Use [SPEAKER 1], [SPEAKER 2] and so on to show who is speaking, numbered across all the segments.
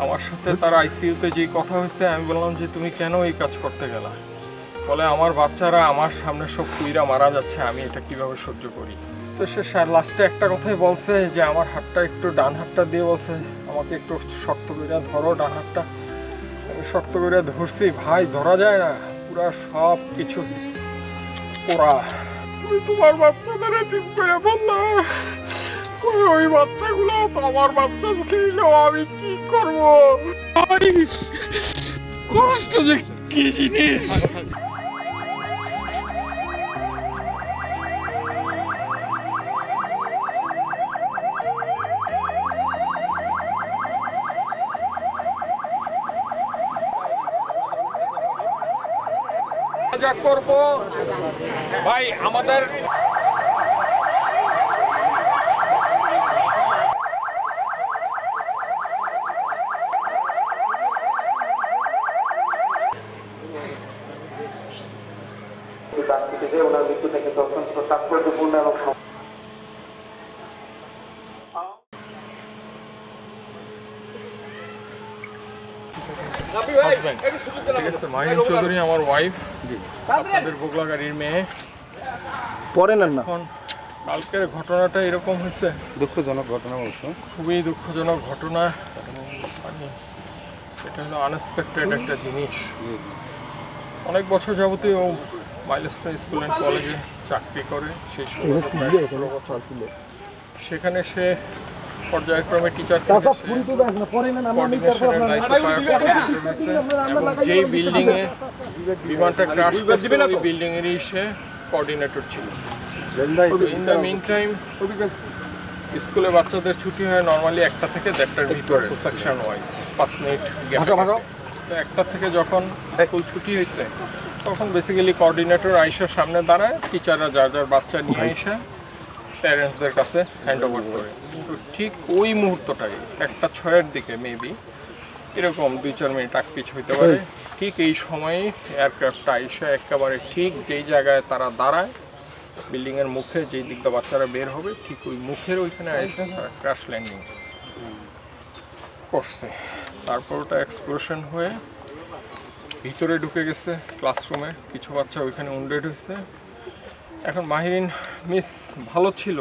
[SPEAKER 1] আমার সাথে তার আইসিইউতে যেই কথা হয়েছে আমি বললাম যে তুমি কেন এই কাজ করতে গেলা? বলে আমার বাচ্চারা আমার সামনে সব কুইরা মারা যাচ্ছে, আমি এটা কিভাবে সহ্য করি। তো সে লাস্টে একটা কথাই বলছে যে আমার হাতটা একটু, ডান হাতটা দিয়ে বলছে আমাকে একটু শক্ত করে ধরো ডান হাতটা। আমি শক্ত করে ধরছি, ভাই ধরা যায় না, পুরা সব কিছু পোড়া। তুমি তোমার বাচ্চাদের এতিম করে বললা, ওই বাচ্চাগুলো তো আমার বাচ্চা ছিল, আমি কি করব? কষ্ট যে কি জিনিস। যা করব ভাই আমাদের
[SPEAKER 2] ওনার মৃত্যু থেকে অত্যন্ত তাৎপর্যপূর্ণ এবং
[SPEAKER 1] মাহিন চৌধুরী আমার ওয়াইফ, আপনাদের বগলা গাড়ির মেয়ে।
[SPEAKER 3] পড়েন না,
[SPEAKER 1] কালকের ঘটনাটা এরকম হয়েছে,
[SPEAKER 3] দুঃখজনক ঘটনা বলছো,
[SPEAKER 1] খুবই দুঃখজনক ঘটনা। এটা হলো আনএক্সপেক্টেড একটা জিনিস। অনেক বছর যাবতীয় মাইলস্টোন স্কুল অ্যান্ড কলেজে চাকরি করে, সেই সময় সেখানে সে পর্যায়ক্রমে টিচার এবং যেই বিল্ডিংয়ে বিমানটা ক্র্যাশ করছে ওই বিল্ডিংয়েরই সে কোঅর্ডিনেটর ছিল। ইন দ্য মিন টাইম স্কুলে বাচ্চাদের ছুটি হয় নর্মালি 1টা থেকে 1:30টার ভিতরে, সেকশন ওয়াইজ 5 মিনিট গ্যাপ। তো 1টা থেকে যখন স্কুল ছুটি হয়েছে তখন বেসিক্যালি কোঅর্ডিনেটর আইসার সামনে দাঁড়ায়, টিচাররা যার যার বাচ্চা নিয়ে এসে প্যারেন্টসদের কাছে হ্যান্ড ওভার করে। তো ঠিক ওই মুহূর্তটাই 1:06-এর দিকে মেবি এরকম 2-4 মিনিট আগ পিছ হইতে পারে, ঠিক এই সময়ে এয়ারক্রাফটটা আইসা একেবারে ঠিক যেই জায়গায় তারা দাঁড়ায় বিল্ডিংয়ের মুখে, যেই দিক দিয়ে বাচ্চারা বের হবে ঠিক ওই মুখের ওইখানে আইসা তারা ক্র্যাশ ল্যান্ডিং করছে। তারপর ওটা এক্সপ্লোশন হয়ে ভিতরে ঢুকে গেছে ক্লাসরুমে, কিছু বাচ্চা ওইখানে উন্ডেড হয়েছে। এখন মাহিরিন মিস ভালো ছিল,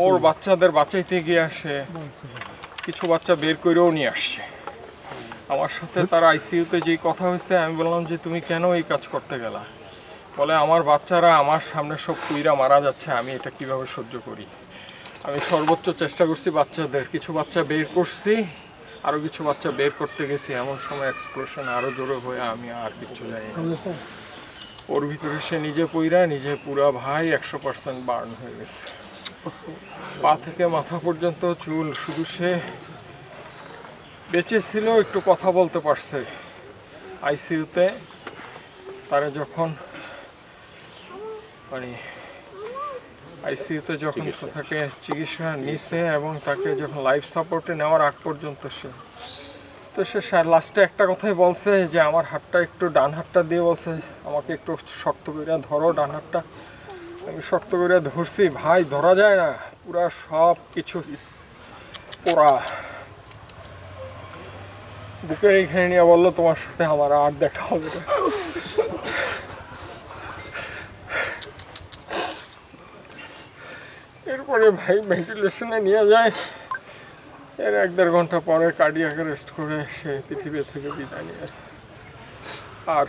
[SPEAKER 1] ওর বাচ্চাদের বাঁচাইতে গিয়ে আসে কিছু বাচ্চা বের করেও নিয়ে আসছে। আমার সাথে তার আইসিইউতে যেই কথা হয়েছে আমি বললাম যে তুমি কেন এই কাজ করতে গেলা? বলে আমার বাচ্চারা আমার সামনে সব কুইরা মারা যাচ্ছে, আমি এটা কিভাবে সহ্য করি। আমি সর্বোচ্চ চেষ্টা করছি বাচ্চাদের, কিছু বাচ্চা বের করছি, আরও কিছু বাচ্চা বের করতে গেছি, এমন সময় এক্সপ্লোশন আরও জোরে হয়ে আমি আর কিছু জানি না। ওর ভিতরে সে নিজে পইরা নিজে পুরা ভাই 100% বার্ন হয়ে গেছে, পা থেকে মাথা পর্যন্ত চুল। শুধু সে বেঁচে ছিল, একটু কথা বলতে পারছে। আইসিইউতে তারা যখন আইসিইউতে যখন তাকে চিকিৎসা নিছে এবং তাকে যখন লাইফ সাপোর্টে নেওয়ার আগ পর্যন্ত সে লাস্টে একটা কথাই বলছে যে আমার হাতটা একটু, ডান হাতটা দিয়ে বলছে আমাকে একটু শক্ত করে ধরো ডান হাতটা। আমি শক্ত করে ধরছি, ভাই ধরা যায় না, পুরা সব কিছু পোড়া। বুকের এইখানে নিয়ে বললো তোমার সাথে আমার আর দেখা হবে না। এরপরে ভাই ভেন্টিলেশনে নিয়ে যায়, এর 1-1.5 ঘন্টা পরে কার্ডিয়াক অ্যারেস্ট করে সে পৃথিবী থেকে বিদায় নিয়ে, আর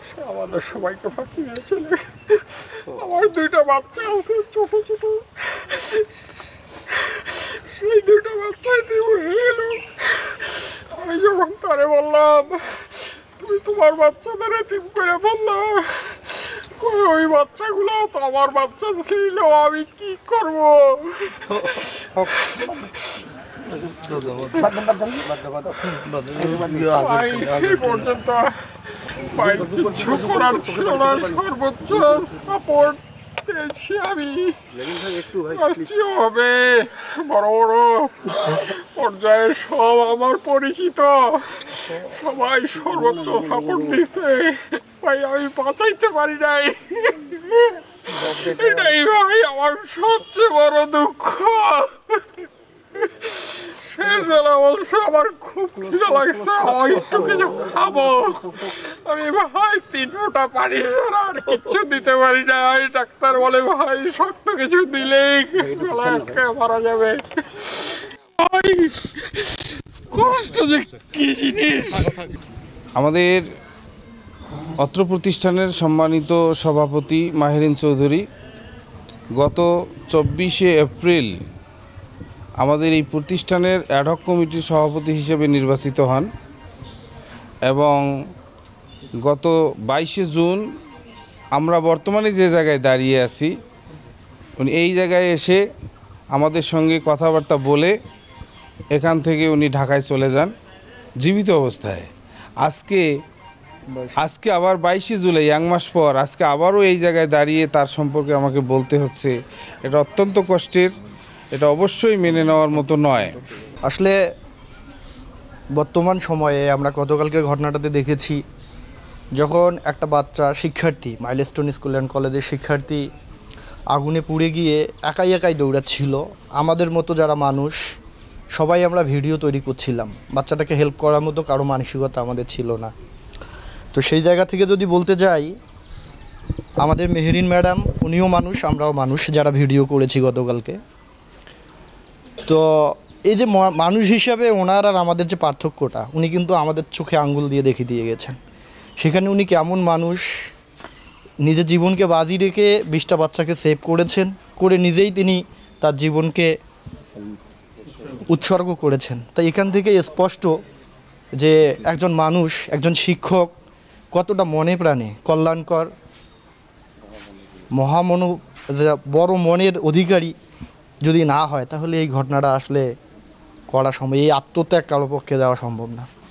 [SPEAKER 1] সে আমাদের সবাইকে ফাঁকি দিয়ে চলে গেছে। আমার 2টা বাচ্চা আছে ছোট ছোট, সেই 2টা বাচ্চাই দিয়ে এলো। আমি যখন তারে বললাম তুমি তোমার বাচ্চাদের এতিম করে বললা, ওই বাচ্চাগুলো তো আমার বাচ্চা ছিল, আমি কি করব? পর্যন্ত কিছু করার ছিল না, সর্বোচ্চ সাপোর্ট পেয়েছি আমি। আসছিও হবে বড় বড় পর্যায়ে সব আমার পরিচিত, সবাই সর্বোচ্চ সাপোর্ট দিছে, ভাই আমি বাঁচাইতে পারি নাই। এটাই ভাই আমার সবচেয়ে বড় দুঃখ। শেষবেলা বলছে আমার খুব খিদে লাগছে, একটু কিছু খাবো। আমি ভাই 3 ফোঁটা পানি ছাড়া আর কিচ্ছু দিতে পারি না। এই ডাক্তার বলে ভাই শক্ত কিছু দিলেই গলা আটকে মারা যাবে। ভাই কষ্ট যে কি জিনিস।
[SPEAKER 4] আমাদের অত্র প্রতিষ্ঠানের সম্মানিত সভাপতি মাহেরিন চৌধুরী গত 24শে এপ্রিল আমাদের এই প্রতিষ্ঠানের অ্যাডহক কমিটির সভাপতি হিসেবে নির্বাচিত হন এবং গত 22শে জুন আমরা বর্তমানে যে জায়গায় দাঁড়িয়ে আছি উনি এই জায়গায় এসে আমাদের সঙ্গে কথাবার্তা বলে এখান থেকে উনি ঢাকায় চলে যান জীবিত অবস্থায়। আজকে আবার 22শে জুলাই 1 মাস পর আজকে আবারও এই জায়গায় দাঁড়িয়ে তার সম্পর্কে আমাকে বলতে হচ্ছে। এটা অত্যন্ত কষ্টের, এটা অবশ্যই মেনে নেওয়ার মতো নয়।
[SPEAKER 5] আসলে বর্তমান সময়ে আমরা গতকালকের ঘটনাটাতে দেখেছি, যখন একটা বাচ্চা শিক্ষার্থী মাইলস্টোন স্কুল অ্যান্ড কলেজের শিক্ষার্থী আগুনে পুড়ে গিয়ে একাই দৌড়াচ্ছিল, আমাদের মতো যারা মানুষ সবাই আমরা ভিডিও তৈরি করছিলাম। বাচ্চাটাকে হেল্প করার মতো কারো মানসিকতা আমাদের ছিল না। তো সেই জায়গা থেকে যদি বলতে যাই, আমাদের মেহেরিন ম্যাডাম উনিও মানুষ, আমরাও মানুষ যারা ভিডিও করেছি গতকালকে। তো এই যে মানুষ হিসাবে ওনার আর আমাদের যে পার্থক্যটা, উনি কিন্তু আমাদের চোখে আঙ্গুল দিয়ে দেখিয়ে দিয়ে গেছেন। সেখানে উনি কেমন মানুষ, নিজের জীবনকে বাজি রেখে 20টা বাচ্চাকে সেভ করেছেন, করে নিজেই তিনি তার জীবনকে উৎসর্গ করেছেন। তাই এখান থেকে স্পষ্ট যে একজন মানুষ, একজন শিক্ষক কতটা মনে প্রাণে কল্যাণকর, বড় মনের অধিকারী যদি না হয় তাহলে এই ঘটনাটা আসলে করা সম্ভব, এই আত্মত্যাগ কারো পক্ষে দেওয়া সম্ভব না।